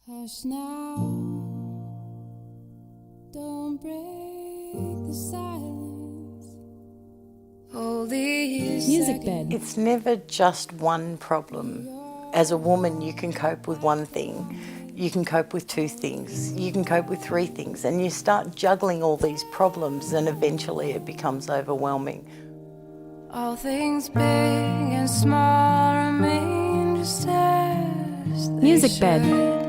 Hush now, don't break the silence. All these Music bed. It's never just one problem. As a woman, you can cope with one thing, you can cope with two things, you can cope with three things, and you start juggling all these problems and eventually it becomes overwhelming. All things big and small remain just as they Music bed. should.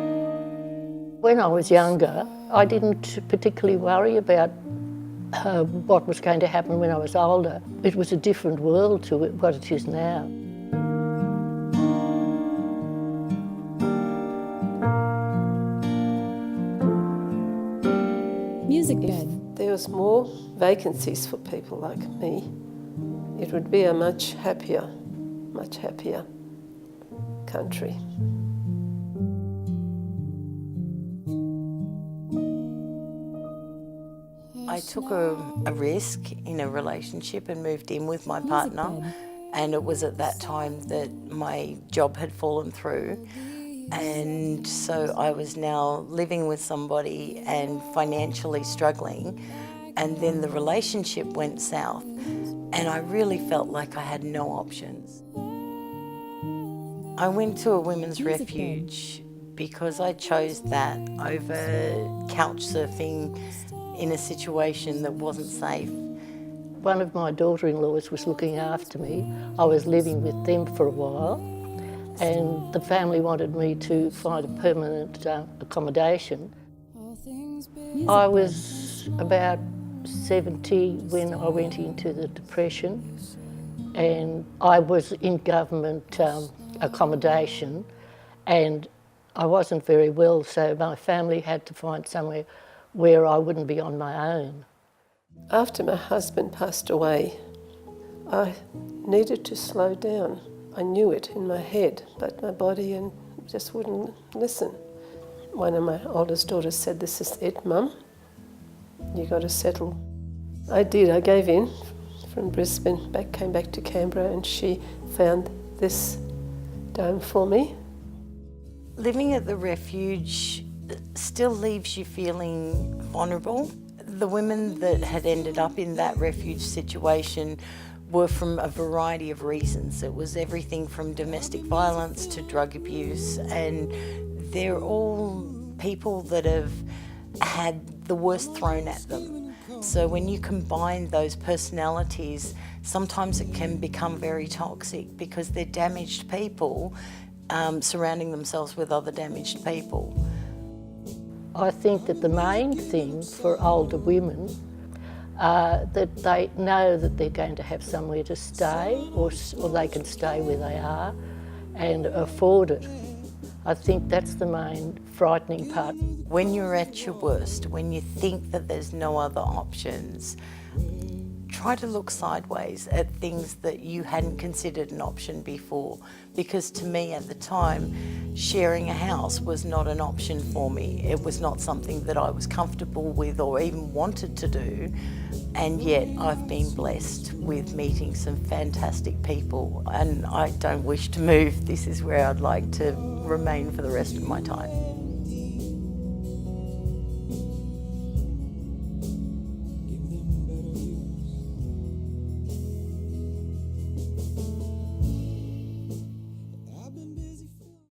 When I was younger, I didn't particularly worry about what was going to happen when I was older. It was a different world to what it is now. Music bed. If there was more vacancies for people like me, it would be a much happier country. I took a risk in a relationship and moved in with my partner, and it was at that time that my job had fallen through, and so I was now living with somebody and financially struggling, and then the relationship went south and I really felt like I had no options. I went to a women's refuge because I chose that over couch surfing in a situation that wasn't safe. One of my daughter-in-laws was looking after me. I was living with them for a while, and the family wanted me to find a permanent accommodation. I was about 70 when I went into the Depression, and I was in government accommodation, and I wasn't very well, so my family had to find somewhere where I wouldn't be on my own. After my husband passed away, I needed to slow down. I knew it in my head, but my body just wouldn't listen. One of my oldest daughters said, "This is it, Mum. You got to settle." I did. I gave in from Brisbane, came back to Canberra, and she found this dome for me. Living at the refuge still leaves you feeling vulnerable. The women that had ended up in that refuge situation were from a variety of reasons. It was everything from domestic violence to drug abuse, and they're all people that have had the worst thrown at them. So when you combine those personalities, sometimes it can become very toxic because they're damaged people surrounding themselves with other damaged people. I think that the main thing for older women that they know that they're going to have somewhere to stay, or they can stay where they are and afford it. I think that's the main frightening part. When you're at your worst, when you think that there's no other options, try to look sideways at things that you hadn't considered an option before. Because to me at the time, sharing a house was not an option for me. It was not something that I was comfortable with or even wanted to do. And yet I've been blessed with meeting some fantastic people, and I don't wish to move. This is where I'd like to remain for the rest of my time.